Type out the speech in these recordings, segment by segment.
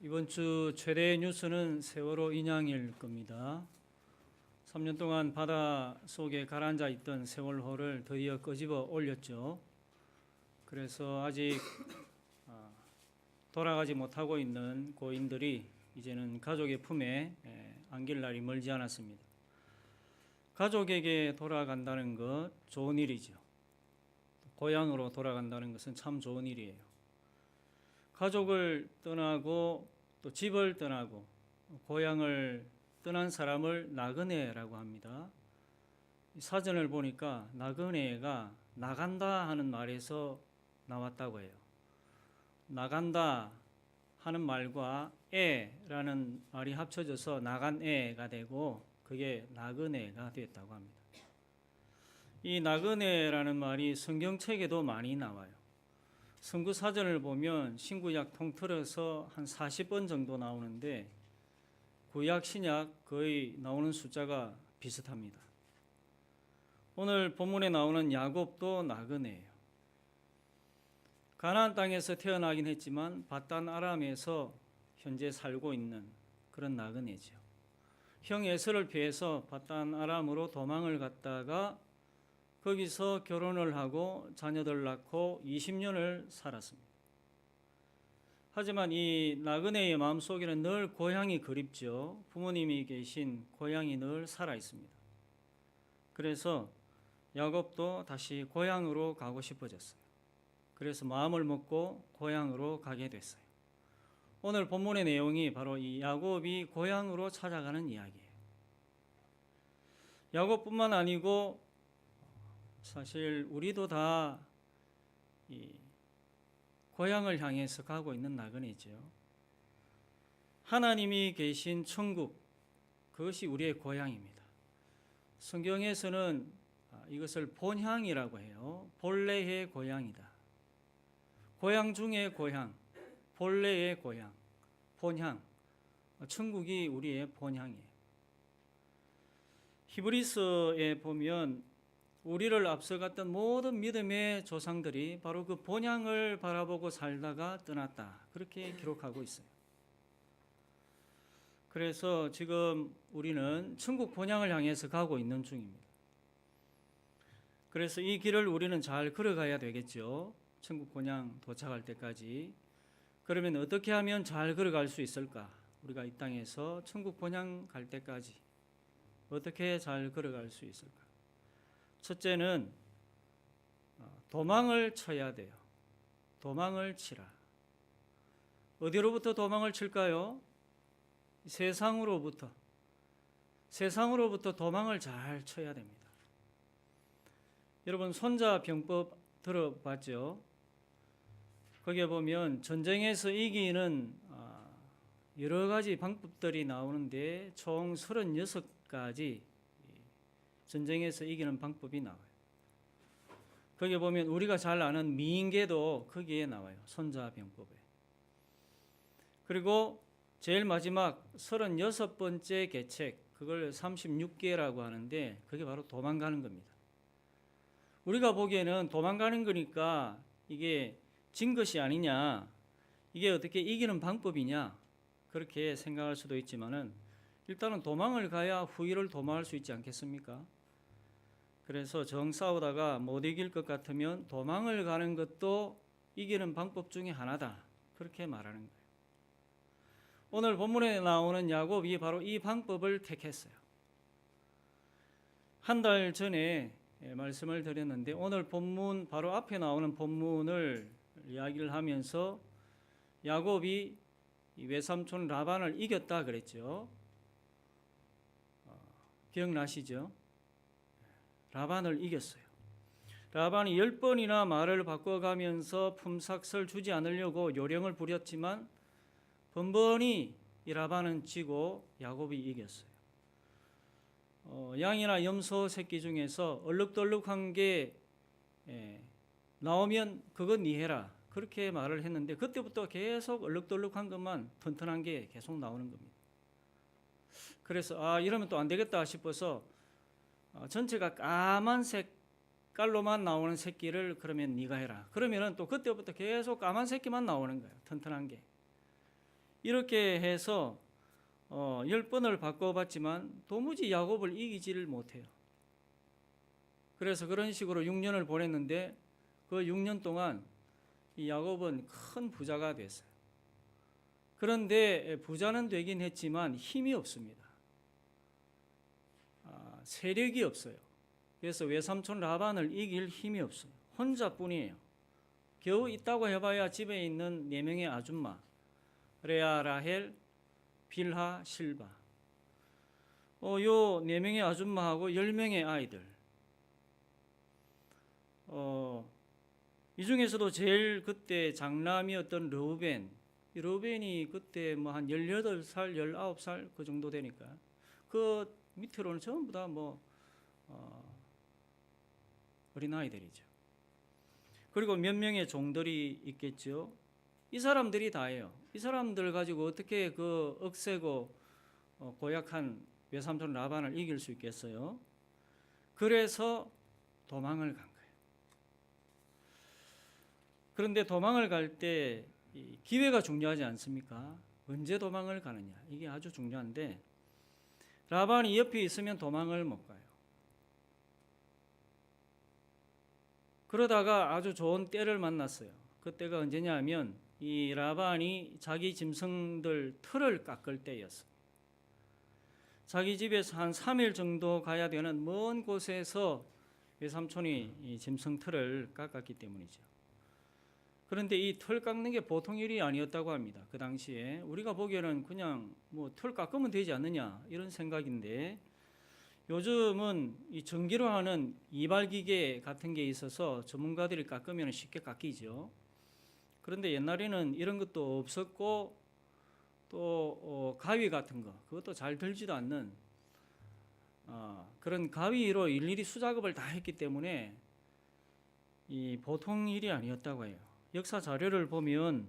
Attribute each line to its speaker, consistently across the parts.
Speaker 1: 이번 주 최대 뉴스는 세월호 인양일 겁니다. 3년 동안 바다 속에 가라앉아 있던 세월호를 드디어 끄집어 올렸죠. 그래서 아직 돌아가지 못하고 있는 고인들이 이제는 가족의 품에 안길 날이 멀지 않았습니다. 가족에게 돌아간다는 것 좋은 일이죠. 고향으로 돌아간다는 것은 참 좋은 일이에요. 가족을 떠나고 또 집을 떠나고 고향을 떠난 사람을 나그네라고 합니다. 사전을 보니까 나그네가 나간다 하는 말에서 나왔다고 해요. 나간다 하는 말과 애라는 말이 합쳐져서 나간 애가 되고 그게 나그네가 됐다고 합니다. 이 나그네라는 말이 성경책에도 많이 나와요. 성구사전을 보면 신구약 통틀어서 한 40번 정도 나오는데 구약 신약 거의 나오는 숫자가 비슷합니다. 오늘 본문에 나오는 야곱도 나그네예요. 가나안 땅에서 태어나긴 했지만 바단 아람에서 현재 살고 있는 그런 나그네죠. 형 에서를 피해서 바단 아람으로 도망을 갔다가 거기서 결혼을 하고 자녀들 낳고 20년을 살았습니다. 하지만 이 나그네의 마음속에는 늘 고향이 그립죠. 부모님이 계신 고향이 늘 살아 있습니다. 그래서 야곱도 다시 고향으로 가고 싶어졌어요. 그래서 마음을 먹고 고향으로 가게 됐어요. 오늘 본문의 내용이 바로 이 야곱이 고향으로 찾아가는 이야기예요. 야곱뿐만 아니고 사실 우리도 다 이 고향을 향해서 가고 있는 나그네죠. 하나님이 계신 천국, 그것이 우리의 고향입니다. 성경에서는 이것을 본향이라고 해요. 본래의 고향이다. 고향 중의 고향, 본래의 고향, 본향. 천국이 우리의 본향이에요. 히브리서에 보면 우리를 앞서갔던 모든 믿음의 조상들이 바로 그 본향을 바라보고 살다가 떠났다. 그렇게 기록하고 있어요. 그래서 지금 우리는 천국 본향을 향해서 가고 있는 중입니다. 그래서 이 길을 우리는 잘 걸어가야 되겠죠. 천국 본향 도착할 때까지. 그러면 어떻게 하면 잘 걸어갈 수 있을까? 우리가 이 땅에서 천국 본향 갈 때까지 어떻게 잘 걸어갈 수 있을까? 첫째는 도망을 쳐야 돼요. 도망을 치라. 어디로부터 도망을 칠까요? 세상으로부터 도망을 잘 쳐야 됩니다. 여러분 손자병법 들어봤죠? 거기에 보면 전쟁에서 이기는 여러 가지 방법들이 나오는데 총 36가지 전쟁에서 이기는 방법이 나와요. 거기에 보면 우리가 잘 아는 미인계도 거기에 나와요. 손자병법에. 그리고 제일 마지막 36번째 계책, 그걸 36계라고 하는데 그게 바로 도망가는 겁니다. 우리가 보기에는 도망가는 거니까 이게 진 것이 아니냐, 이게 어떻게 이기는 방법이냐 그렇게 생각할 수도 있지만은 일단은 도망을 가야 후위를 도모할 수 있지 않겠습니까? 그래서 정 싸우다가 못 이길 것 같으면 도망을 가는 것도 이기는 방법 중에 하나다. 그렇게 말하는 거예요. 오늘 본문에 나오는 야곱이 바로 이 방법을 택했어요. 한 달 전에 말씀을 드렸는데 오늘 본문 바로 앞에 나오는 본문을 이야기를 하면서 야곱이 외삼촌 라반을 이겼다 그랬죠. 기억나시죠? 라반을 이겼어요. 라반이 10번이나 말을 바꿔가면서 품삯을 주지 않으려고 요령을 부렸지만 번번이 이 라반은 지고 야곱이 이겼어요. 양이나 염소 새끼 중에서 얼룩덜룩한 게 나오면 그건 네 해라. 그렇게 말을 했는데 그때부터 계속 얼룩덜룩한 것만 튼튼한 게 계속 나오는 겁니다. 그래서 이러면 또 안 되겠다 싶어서 전체가 까만 색깔로만 나오는 새끼를 그러면 네가 해라. 그러면은 또 그때부터 계속 까만 새끼만 나오는 거예요. 튼튼한 게. 이렇게 해서 10번을 바꿔봤지만 도무지 야곱을 이기지를 못해요. 그래서 그런 식으로 6년을 보냈는데 그 6년 동안 이 야곱은 큰 부자가 됐어요. 그런데 부자는 되긴 했지만 힘이 없습니다. 세력이 없어요. 그래서 외삼촌 라반을 이길 힘이 없어요. 혼자뿐이에요. 겨우 있다고 해봐야 집에 있는 4명의 아줌마, 레아, 라헬, 빌하, 실바. 요 4명의 아줌마하고 10명의 아이들. 이 중에서도 제일 그때 장남이었던 르우벤이 그때 뭐 한 18살, 19살 그 정도 되니까 그 밑으로는 전부 다 어린아이들이죠. 그리고 몇 명의 종들이 있겠죠. 이 사람들이 다예요. 이 사람들 가지고 어떻게 그 억세고 고약한 외삼촌 라반을 이길 수 있겠어요? 그래서 도망을 간 거예요. 그런데 도망을 갈 때 기회가 중요하지 않습니까? 언제 도망을 가느냐, 이게 아주 중요한데 라반이 옆에 있으면 도망을 못 가요. 그러다가 아주 좋은 때를 만났어요. 그때가 언제냐 하면 이 라반이 자기 짐승들 털을 깎을 때였어요. 자기 집에서 한 3일 정도 가야 되는 먼 곳에서 외삼촌이 이 짐승 털을 깎았기 때문이죠. 그런데 이 털 깎는 게 보통 일이 아니었다고 합니다. 그 당시에 우리가 보기에는 그냥 뭐 털 깎으면 되지 않느냐 이런 생각인데, 요즘은 이 전기로 하는 이발기계 같은 게 있어서 전문가들이 깎으면 쉽게 깎이죠. 그런데 옛날에는 이런 것도 없었고 또 가위 같은 거, 그것도 잘 들지도 않는 그런 가위로 일일이 수작업을 다 했기 때문에 이 보통 일이 아니었다고 해요. 역사 자료를 보면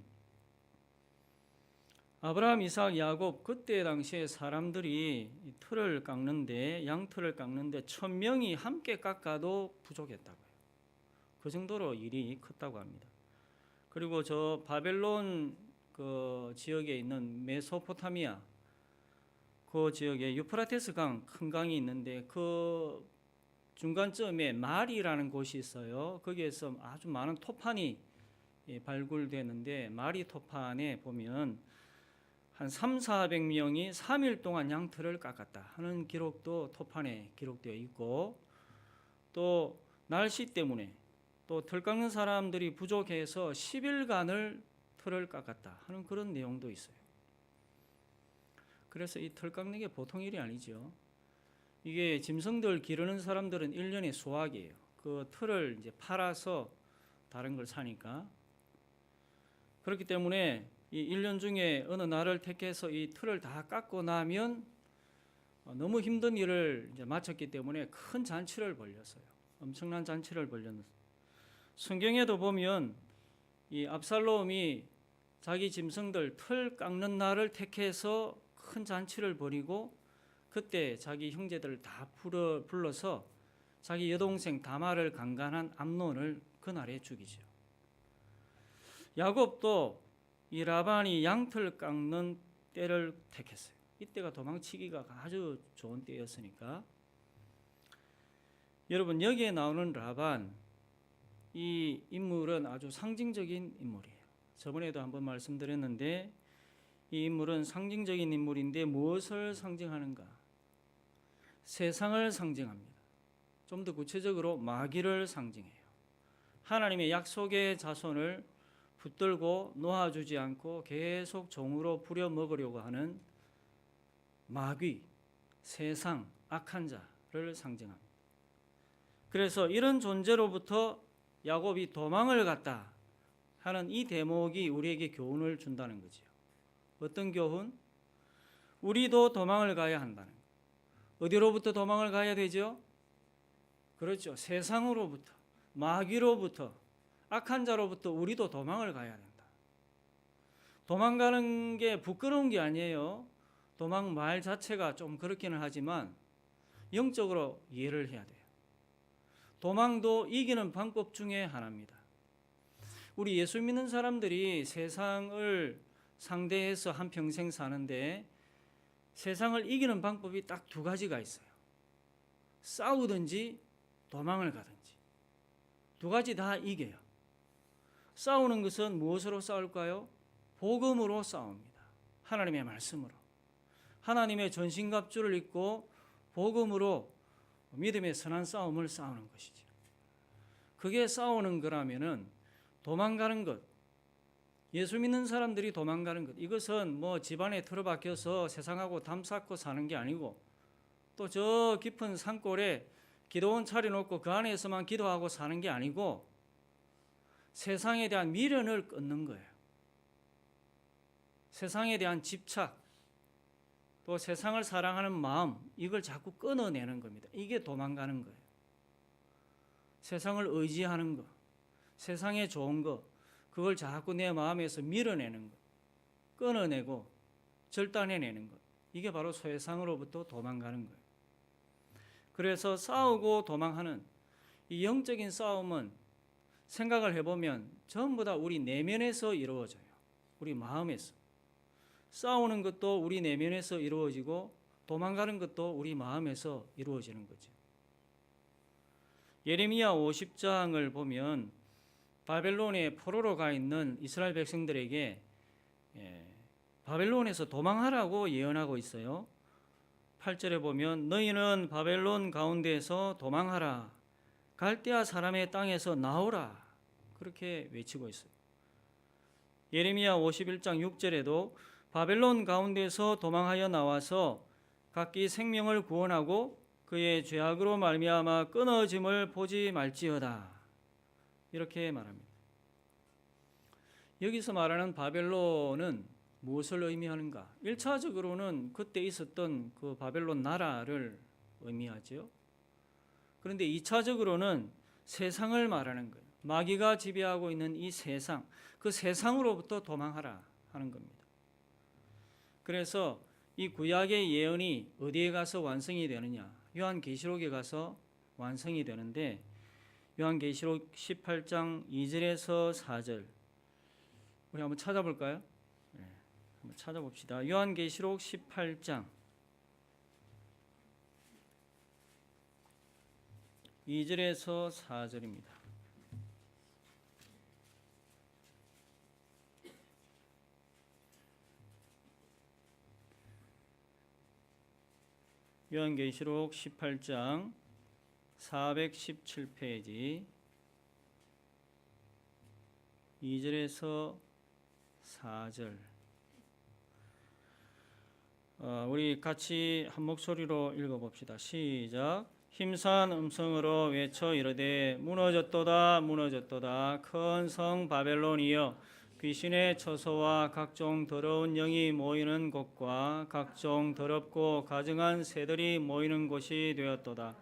Speaker 1: 아브라함, 이삭, 야곱 그때 당시에 사람들이 털을 깎는데, 양털을 깎는데 1000명이 함께 깎아도 부족했다고 해요. 그 정도로 일이 컸다고 합니다. 그리고 저 바벨론 그 지역에 있는 메소포타미아 그 지역에 유프라테스 강, 큰 강이 있는데 그 중간쯤에 말이라는 곳이 있어요. 거기에서 아주 많은 토판이 발굴되는데, 마리 토판에 보면 한 300~400명이 3일 동안 양털을 깎았다 하는 기록도 토판에 기록되어 있고, 또 날씨 때문에 또 털 깎는 사람들이 부족해서 10일간을 털을 깎았다 하는 그런 내용도 있어요. 그래서 이 털 깎는 게 보통 일이 아니죠. 이게 짐승들 기르는 사람들은 1년의 수확이에요. 그 털을 이제 팔아서 다른 걸 사니까. 그렇기 때문에 이 1년 중에 어느 날을 택해서 이 털을 다 깎고 나면 너무 힘든 일을 이제 마쳤기 때문에 큰 잔치를 벌였어요. 엄청난 잔치를 벌였어요. 성경에도 보면 이 압살롬이 자기 짐승들 털 깎는 날을 택해서 큰 잔치를 벌이고, 그때 자기 형제들을 다 불러서 자기 여동생 다말을 강간한 암논을 그날에 죽이죠. 야곱도 이 라반이 양털 깎는 때를 택했어요. 이때가 도망치기가 아주 좋은 때였으니까. 여러분, 여기에 나오는 라반, 이 인물은 아주 상징적인 인물이에요. 저번에도 한번 말씀드렸는데 이 인물은 상징적인 인물인데 무엇을 상징하는가? 세상을 상징합니다. 좀 더 구체적으로 마귀를 상징해요. 하나님의 약속의 자손을 붙들고 놓아주지 않고 계속 종으로 부려먹으려고 하는 마귀, 세상, 악한 자를 상징합니다. 그래서 이런 존재로부터 야곱이 도망을 갔다 하는 이 대목이 우리에게 교훈을 준다는 거죠. 어떤 교훈? 우리도 도망을 가야 한다는 거예요. 어디로부터 도망을 가야 되죠? 그렇죠. 세상으로부터, 마귀로부터, 악한 자로부터 우리도 도망을 가야 된다. 도망가는 게 부끄러운 게 아니에요. 도망 말 자체가 좀 그렇기는 하지만 영적으로 이해를 해야 돼요. 도망도 이기는 방법 중에 하나입니다. 우리 예수 믿는 사람들이 세상을 상대해서 한평생 사는데 세상을 이기는 방법이 딱 두 가지가 있어요. 싸우든지 도망을 가든지. 두 가지 다 이겨요. 싸우는 것은 무엇으로 싸울까요? 복음으로 싸웁니다. 하나님의 말씀으로. 하나님의 전신갑주를 입고 복음으로 믿음의 선한 싸움을 싸우는 것이죠. 그게 싸우는 거라면은 도망가는 것, 예수 믿는 사람들이 도망가는 것, 이것은 뭐 집안에 틀어박혀서 세상하고 담쌓고 사는 게 아니고 또 저 깊은 산골에 기도원 차려놓고 그 안에서만 기도하고 사는 게 아니고 세상에 대한 미련을 끊는 거예요. 세상에 대한 집착, 또 세상을 사랑하는 마음, 이걸 자꾸 끊어내는 겁니다. 이게 도망가는 거예요. 세상을 의지하는 것, 세상에 좋은 것, 그걸 자꾸 내 마음에서 밀어내는 것, 끊어내고 절단해내는 것, 이게 바로 세상으로부터 도망가는 거예요. 그래서 싸우고 도망하는 이 영적인 싸움은 생각을 해보면 전부 다 우리 내면에서 이루어져요. 우리 마음에서. 싸우는 것도 우리 내면에서 이루어지고 도망가는 것도 우리 마음에서 이루어지는 거죠. 예레미야 50장을 보면 바벨론에 포로로 가 있는 이스라엘 백성들에게 바벨론에서 도망하라고 예언하고 있어요. 8절에 보면 너희는 바벨론 가운데에서 도망하라. 갈대아 사람의 땅에서 나오라. 그렇게 외치고 있어요. 예레미야 51장 6절에도 바벨론 가운데서 도망하여 나와서 각기 생명을 구원하고 그의 죄악으로 말미암아 끊어짐을 보지 말지어다. 이렇게 말합니다. 여기서 말하는 바벨론은 무엇을 의미하는가? 1차적으로는 그때 있었던 그 바벨론 나라를 의미하죠. 그런데 2차적으로는 세상을 말하는 거예요. 마귀가 지배하고 있는 이 세상, 그 세상으로부터 도망하라 하는 겁니다. 그래서 이 구약의 예언이 어디에 가서 완성이 되느냐? 요한계시록에 가서 완성이 되는데 요한계시록 18장 2절에서 4절 우리 한번 찾아볼까요? 네, 한번 찾아봅시다. 요한계시록 18장 2절에서 4절입니다. 요한계시록 18장 417페이지 2절에서 4절 우리 같이 한 목소리로 읽어봅시다. 시작. 힘찬 음성으로 외쳐 이르되 무너졌도다 무너졌도다 큰 성 바벨론이여 귀신의 처소와 각종 더러운 영이 모이는 곳과 각종 더럽고 가증한 새들이 모이는 곳이 되었도다.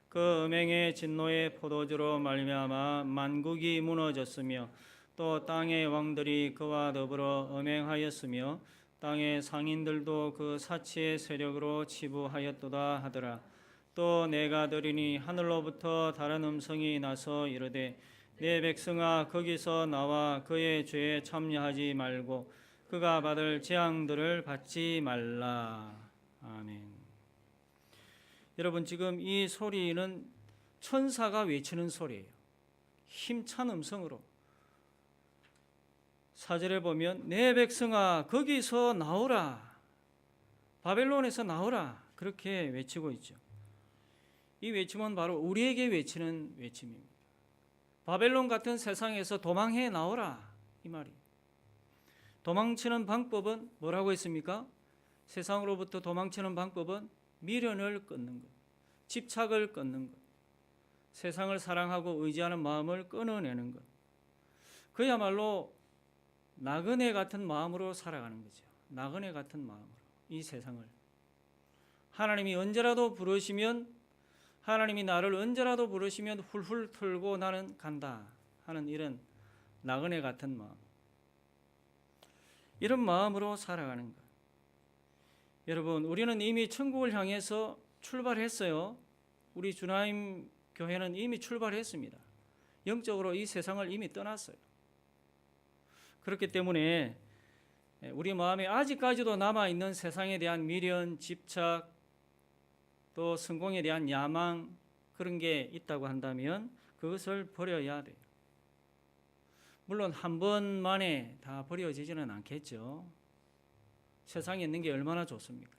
Speaker 1: 그 음행의 진노의 포도주로 말미암아 만국이 무너졌으며 또 땅의 왕들이 그와 더불어 음행하였으며 땅의 상인들도 그 사치의 세력으로 치부하였도다 하더라. 또 내가 들으니 하늘로부터 다른 음성이 나서 이르되 내 백성아 거기서 나와 그의 죄에 참여하지 말고 그가 받을 재앙들을 받지 말라. 아멘. 여러분 지금 이 소리는 천사가 외치는 소리예요. 힘찬 음성으로. 4절에 보면 내 백성아 거기서 나오라. 바벨론에서 나오라. 그렇게 외치고 있죠. 이 외침은 바로 우리에게 외치는 외침입니다. 바벨론 같은 세상에서 도망해 나오라 이 말이. 도망치는 방법은 뭐라고 했습니까? 세상으로부터 도망치는 방법은 미련을 끊는 것, 집착을 끊는 것, 세상을 사랑하고 의지하는 마음을 끊어내는 것. 그야말로 나그네 같은 마음으로 살아가는 거죠. 나그네 같은 마음으로 이 세상을. 하나님이 언제라도 부르시면 하나님이 나를 언제라도 부르시면 훌훌 털고 나는 간다 하는 이런 나그네 같은 마음. 이런 마음으로 살아가는 것. 여러분 우리는 이미 천국을 향해서 출발했어요. 우리 주나임 교회는 이미 출발했습니다. 영적으로 이 세상을 이미 떠났어요. 그렇기 때문에 우리 마음에 아직까지도 남아있는 세상에 대한 미련, 집착, 또 성공에 대한 야망 그런 게 있다고 한다면 그것을 버려야 돼요. 물론 한 번만에 다 버려지지는 않겠죠. 세상에 있는 게 얼마나 좋습니까?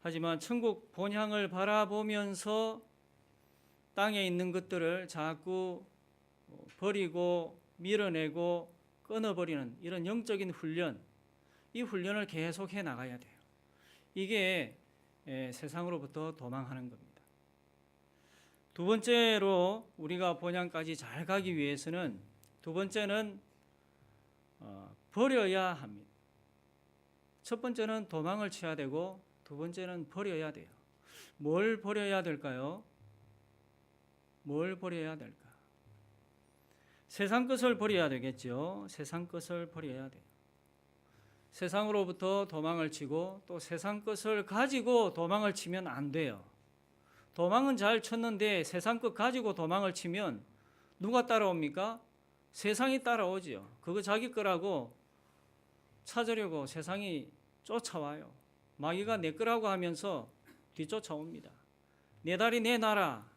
Speaker 1: 하지만 천국 본향을 바라보면서 땅에 있는 것들을 자꾸 버리고 밀어내고 끊어버리는 이런 영적인 훈련, 이 훈련을 계속해 나가야 돼요. 이게 세상으로부터 도망하는 겁니다. 두 번째로 우리가 본향까지 잘 가기 위해서는 두 번째는 버려야 합니다. 첫 번째는 도망을 쳐야 되고 두 번째는 버려야 돼요. 뭘 버려야 될까요? 뭘 버려야 될까? 세상 것을 버려야 되겠죠. 세상 것을 버려야 돼요. 세상으로부터 도망을 치고 또 세상 것을 가지고 도망을 치면 안 돼요. 도망은 잘 쳤는데 세상 것 가지고 도망을 치면 누가 따라옵니까? 세상이 따라오지요. 그거 자기 거라고 찾으려고 세상이 쫓아와요. 마귀가 내 거라고 하면서 뒤쫓아옵니다. 내 다리 내 나라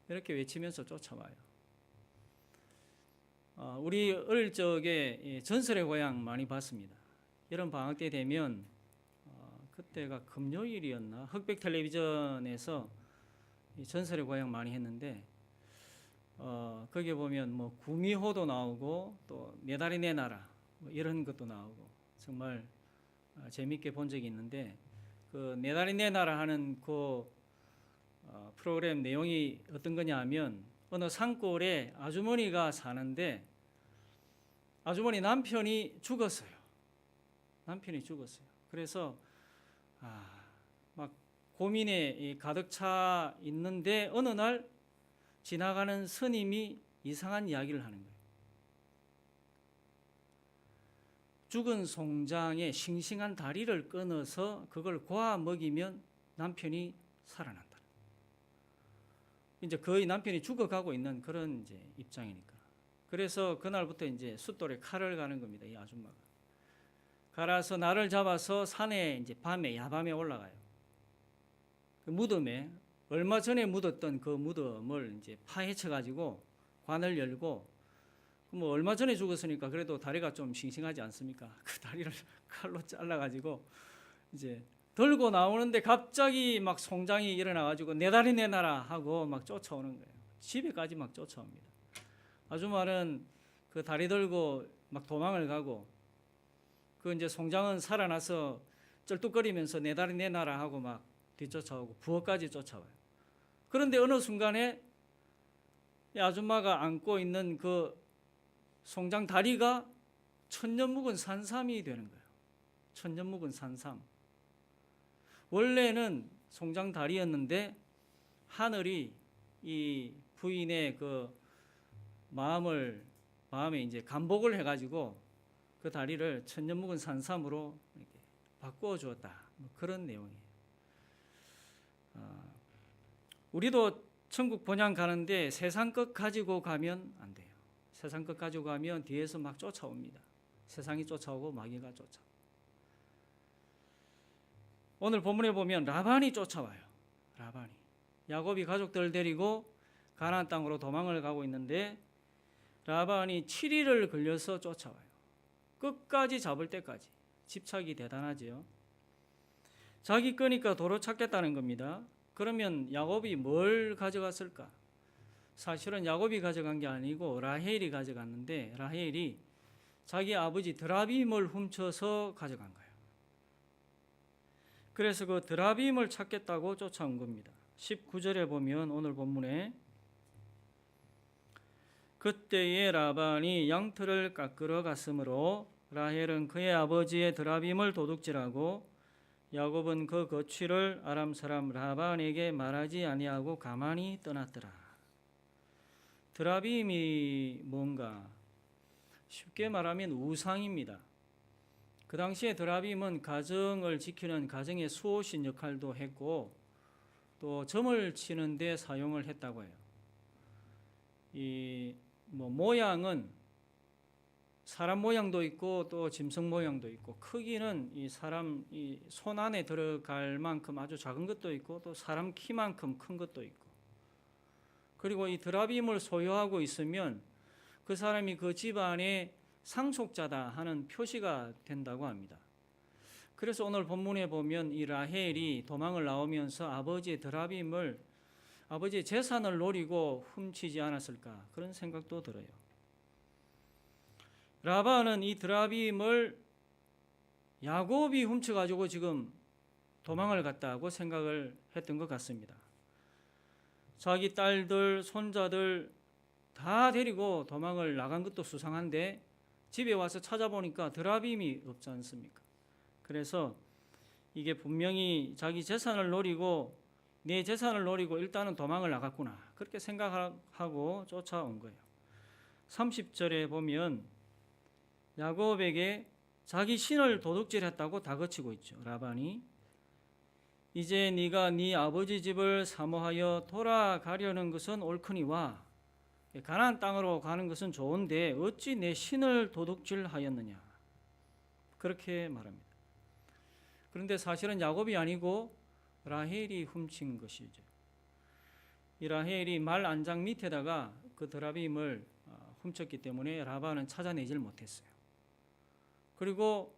Speaker 1: 이렇게 외치면서 쫓아와요. 우리 어릴 적에 전설의 고향 많이 봤습니다. 여름 방학 때 되면 그때가 금요일이었나 흑백 텔레비전에서 전설의 고향 많이 했는데 거기에 보면 뭐 구미호도 나오고 또 내 다리 내 나라 뭐 이런 것도 나오고 정말 재밌게 본 적이 있는데 그 내 다리 내 나라 하는 그 프로그램 내용이 어떤 거냐 하면 어느 산골에 아주머니가 사는데 아주머니 남편이 죽었어요. 남편이 죽었어요. 그래서 막 고민에 가득 차 있는데 어느 날 지나가는 스님이 이상한 이야기를 하는 거예요. 죽은 송장에 싱싱한 다리를 끊어서 그걸 고아 먹이면 남편이 살아난다. 이제 거의 남편이 죽어가고 있는 그런 이제 입장이니까. 그래서 그날부터 이제 숫돌에 칼을 가는 겁니다. 이 아줌마가. 갈아서 나를 잡아서 산에 이제 밤에 야밤에 올라가요. 그 무덤에 얼마 전에 묻었던 그 무덤을 이제 파헤쳐 가지고 관을 열고 뭐 얼마 전에 죽었으니까 그래도 다리가 좀 싱싱하지 않습니까? 그 다리를 칼로 잘라 가지고 이제 들고 나오는데 갑자기 막 송장이 일어나 가지고 내 다리 내놔라 하고 막 쫓아오는 거예요. 집에까지 막 쫓아옵니다. 아줌마는 그 다리 들고 막 도망을 가고 그 이제 송장은 살아나서 쩔뚝거리면서 내 다리 내놔라 하고 막 뒤쫓아오고 부엌까지 쫓아와요. 그런데 어느 순간에 이 아줌마가 안고 있는 그 송장 다리가 천년 묵은 산삼이 되는 거예요. 천년 묵은 산삼. 원래는 송장 다리였는데 하늘이 이 부인의 그 마음에 이제 감복을 해가지고 그 다리를 천년 묵은 산삼으로 이렇게 바꾸어 주었다. 뭐 그런 내용이에요. 우리도 천국 본향 가는데 세상 것 가지고 가면 안 돼요. 세상 것 가지고 가면 뒤에서 막 쫓아옵니다. 세상이 쫓아오고 마귀가 쫓아오고. 오늘 본문에 보면 라반이 쫓아와요. 라반이. 야곱이 가족들 데리고 가나안 땅으로 도망을 가고 있는데 라반이 7일을 걸려서 쫓아와요. 끝까지 잡을 때까지. 집착이 대단하지요. 자기 거니까 도로 찾겠다는 겁니다. 그러면 야곱이 뭘 가져갔을까? 사실은 야곱이 가져간 게 아니고 라헬이 가져갔는데 라헬이 자기 아버지 드라빔을 훔쳐서 가져간 거예요. 그래서 그 드라빔을 찾겠다고 쫓아온 겁니다. 19절에 보면 오늘 본문에 그때에 라반이 양털을 깎으러 갔으므로 라헬은 그의 아버지의 드라빔을 도둑질하고 야곱은 그 거취를 아람 사람 라반에게 말하지 아니하고 가만히 떠났더라. 드라빔이 뭔가 쉽게 말하면 우상입니다. 그 당시에 드라빔은 가정을 지키는 가정의 수호신 역할도 했고 또 점을 치는 데 사용을 했다고 해요. 이 모양은 사람 모양도 있고 또 짐승 모양도 있고, 크기는 이 사람 이 손 안에 들어갈 만큼 아주 작은 것도 있고 또 사람 키만큼 큰 것도 있고, 그리고 이 드라빔을 소유하고 있으면 그 사람이 그 집안의 상속자다 하는 표시가 된다고 합니다. 그래서 오늘 본문에 보면 이 라헬이 도망을 나오면서 아버지의 드라빔을, 아버지의 재산을 노리고 훔치지 않았을까, 그런 생각도 들어요. 라반은 이 드라빔을 야곱이 훔쳐가지고 지금 도망을 갔다고 생각을 했던 것 같습니다. 자기 딸들, 손자들 다 데리고 도망을 나간 것도 수상한데 집에 와서 찾아보니까 드라빔이 없지 않습니까? 그래서 이게 분명히 자기 재산을 노리고, 내 재산을 노리고 일단은 도망을 나갔구나, 그렇게 생각하고 쫓아온 거예요. 30절에 보면 야곱에게 자기 신을 도둑질했다고 다그치고 있죠. 라반이 이제 네가 네 아버지 집을 사모하여 돌아가려는 것은 옳거니와 가나안 땅으로 가는 것은 좋은데 어찌 내 신을 도둑질하였느냐, 그렇게 말합니다. 그런데 사실은 야곱이 아니고 라헬이 훔친 것이죠. 이 라헬이 말 안장 밑에다가 그 드라빔을 훔쳤기 때문에 라반은 찾아내질 못했어요. 그리고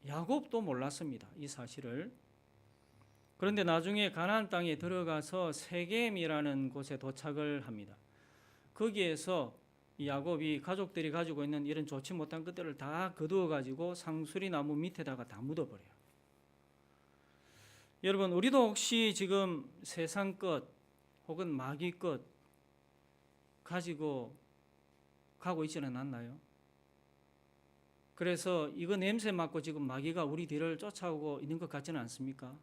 Speaker 1: 야곱도 몰랐습니다, 이 사실을. 그런데 나중에 가나안 땅에 들어가서 세겜이라는 곳에 도착을 합니다. 거기에서 이 야곱이 가족들이 가지고 있는 이런 좋지 못한 것들을 다 거두어 가지고 상수리 나무 밑에다가 다 묻어버려요. 여러분, 우리도 혹시 지금 세상 것 혹은 마귀 것 가지고 가고 있지는 않나요? 그래서 이거 냄새 맡고 지금 마귀가 우리 뒤를 쫓아오고 있는 것 같지는 않습니까?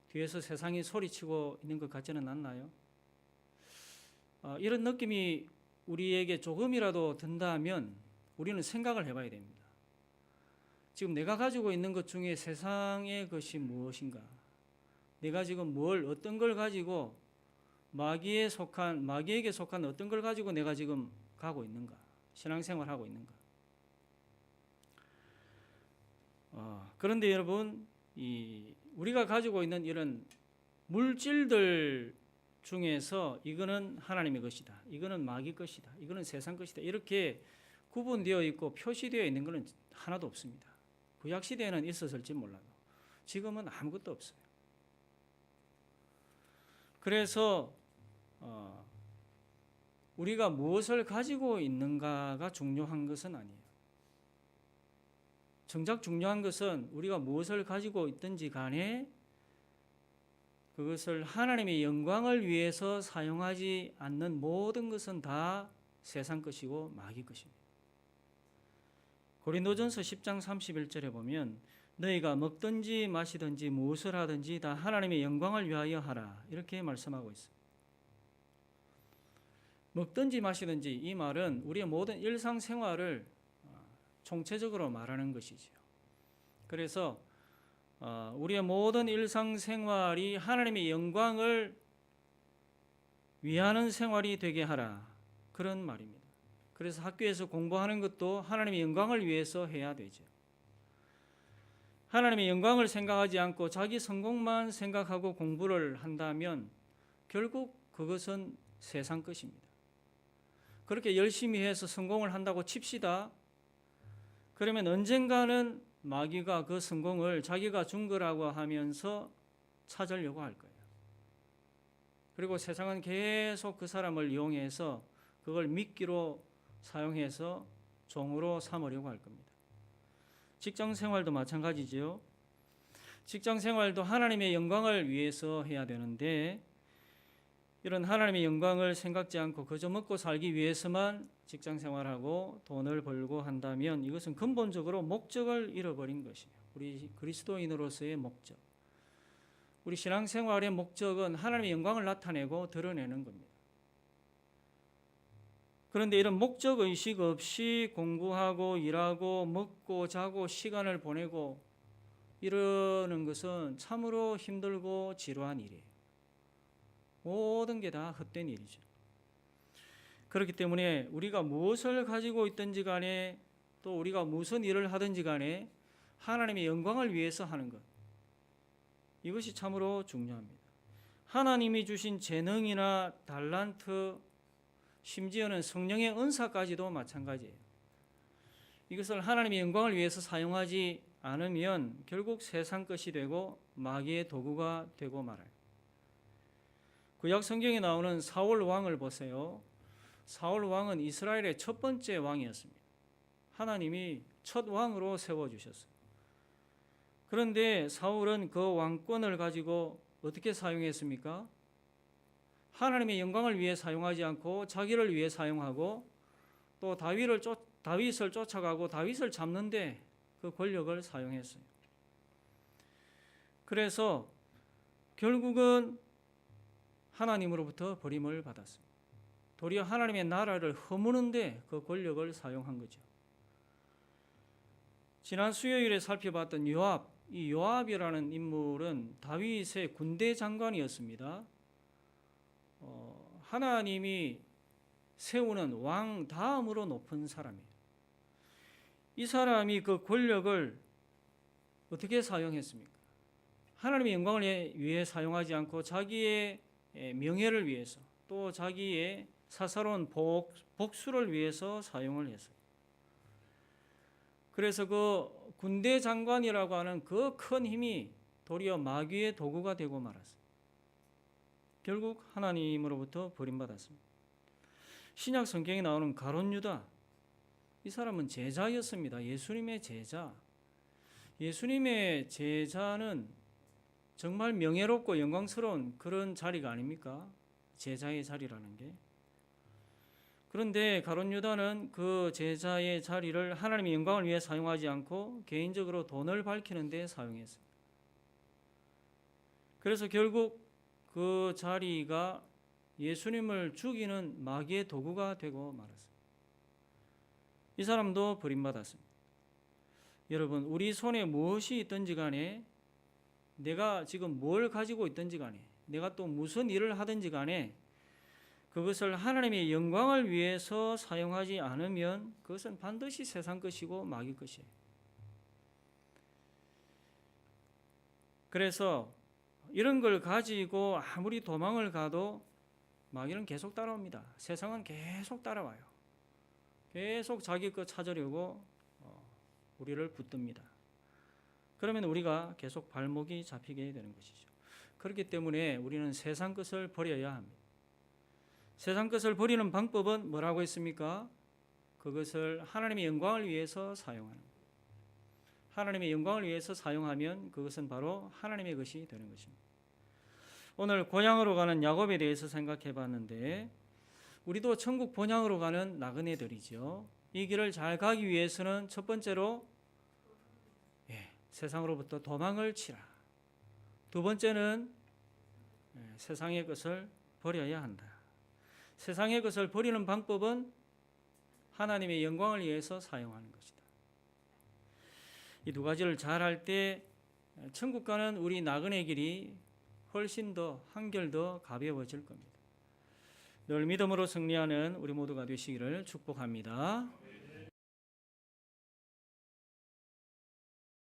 Speaker 1: 뒤에서 세상이 소리치고 있는 것 같지는 않나요? 이런 느낌이 우리에게 조금이라도 든다면 우리는 생각을 해봐야 됩니다. 지금 내가 가지고 있는 것 중에 세상의 것이 무엇인가? 내가 지금 어떤 걸 가지고 마귀에게 속한 어떤 걸 가지고 내가 지금 가고 있는가? 신앙생활하고 있는가? 그런데 여러분, 우리가 가지고 있는 이런 물질들 중에서 이거는 하나님의 것이다, 이거는 마귀 것이다, 이거는 세상 것이다, 이렇게 구분되어 있고 표시되어 있는 것은 하나도 없습니다. 구약 시대에는 있었을지 몰라도 지금은 아무것도 없어요. 그래서 우리가 무엇을 가지고 있는가가 중요한 것은 아니에요. 정작 중요한 것은 우리가 무엇을 가지고 있든지 간에 그것을 하나님의 영광을 위해서 사용하지 않는 모든 것은 다 세상 것이고 마귀 것입니다. 고린도전서 10장 31절에 보면 너희가 먹든지 마시든지 무엇을 하든지 다 하나님의 영광을 위하여 하라, 이렇게 말씀하고 있습니다. 먹든지 마시든지, 이 말은 우리의 모든 일상생활을 총체적으로 말하는 것이지요. 그래서 우리의 모든 일상생활이 하나님의 영광을 위하는 생활이 되게 하라, 그런 말입니다. 그래서 학교에서 공부하는 것도 하나님의 영광을 위해서 해야 되죠. 하나님의 영광을 생각하지 않고 자기 성공만 생각하고 공부를 한다면 결국 그것은 세상 것입니다. 그렇게 열심히 해서 성공을 한다고 칩시다. 그러면 언젠가는 마귀가 그 성공을 자기가 준 거라고 하면서 찾으려고 할 거예요. 그리고 세상은 계속 그 사람을 이용해서 그걸 미끼로 사용해서 종으로 삼으려고 할 겁니다. 직장 생활도 마찬가지죠. 직장 생활도 하나님의 영광을 위해서 해야 되는데 이런 하나님의 영광을 생각지 않고 그저 먹고 살기 위해서만 직장 생활하고 돈을 벌고 한다면 이것은 근본적으로 목적을 잃어버린 것이에요. 우리 그리스도인으로서의 목적, 우리 신앙생활의 목적은 하나님의 영광을 나타내고 드러내는 겁니다. 그런데 이런 목적의식 없이 공부하고 일하고 먹고 자고 시간을 보내고 이러는 것은 참으로 힘들고 지루한 일이에요. 모든 게 다 헛된 일이죠. 그렇기 때문에 우리가 무엇을 가지고 있든지 간에 또 우리가 무슨 일을 하든지 간에 하나님의 영광을 위해서 하는 것, 이것이 참으로 중요합니다. 하나님이 주신 재능이나 달란트, 심지어는 성령의 은사까지도 마찬가지예요. 이것을 하나님의 영광을 위해서 사용하지 않으면 결국 세상 것이 되고 마귀의 도구가 되고 말아요. 구약 성경에 나오는 사울 왕을 보세요. 사울 왕은 이스라엘의 첫 번째 왕이었습니다. 하나님이 첫 왕으로 세워주셨어요. 그런데 사울은 그 왕권을 가지고 어떻게 사용했습니까? 하나님의 영광을 위해 사용하지 않고 자기를 위해 사용하고 또 다윗을 쫓아가고 다윗을 잡는데 그 권력을 사용했어요. 그래서 결국은 하나님으로부터 버림을 받았습니다. 도리어 하나님의 나라를 허무는데 그 권력을 사용한 거죠. 지난 수요일에 살펴봤던 요압, 이 요압이라는 인물은 다윗의 군대 장관이었습니다. 하나님이 세우는 왕 다음으로 높은 사람이에요. 이 사람이 그 권력을 어떻게 사용했습니까? 하나님의 영광을 위해 사용하지 않고 자기의 명예를 위해서 또 자기의 사사로운 복수를 위해서 사용을 했어요. 그래서 그 군대 장관이라고 하는 그 큰 힘이 도리어 마귀의 도구가 되고 말았어요. 결국 하나님으로부터 버림받았습니다. 신약 성경에 나오는 가룟 유다, 이 사람은 제자였습니다. 예수님의 제자. 예수님의 제자는 정말 명예롭고 영광스러운 그런 자리가 아닙니까? 제자의 자리라는 게. 그런데 가룟 유다는 그 제자의 자리를 하나님의 영광을 위해 사용하지 않고 개인적으로 돈을 밝히는 데 사용했어요. 그래서 결국 그 자리가 예수님을 죽이는 마귀의 도구가 되고 말았습니다. 이 사람도 버림받았습니다. 여러분, 우리 손에 무엇이 있든지 간에, 내가 지금 뭘 가지고 있든지 간에, 내가 또 무슨 일을 하든지 간에 그것을 하나님의 영광을 위해서 사용하지 않으면 그것은 반드시 세상 것이고 마귀 것이에요. 그래서 이런 걸 가지고 아무리 도망을 가도 마귀는 계속 따라옵니다. 세상은 계속 따라와요. 계속 자기 것 찾으려고 우리를 붙듭니다. 그러면 우리가 계속 발목이 잡히게 되는 것이죠. 그렇기 때문에 우리는 세상 것을 버려야 합니다. 세상 것을 버리는 방법은 뭐라고 했습니까? 그것을 하나님의 영광을 위해서 사용하는 것. 하나님의 영광을 위해서 사용하면 그것은 바로 하나님의 것이 되는 것입니다. 오늘 본향으로 가는 야곱에 대해서 생각해 봤는데, 우리도 천국 본향으로 가는 나그네들이죠. 이 길을 잘 가기 위해서는 첫 번째로 세상으로부터 도망을 치라. 두 번째는 세상의 것을 버려야 한다. 세상의 것을 버리는 방법은 하나님의 영광을 위해서 사용하는 것이다. 이 두 가지를 잘 할 때 천국 가는 우리 나그네 길이 훨씬 더 한결 더 가벼워질 겁니다. 늘 믿음으로 승리하는 우리 모두가 되시기를 축복합니다.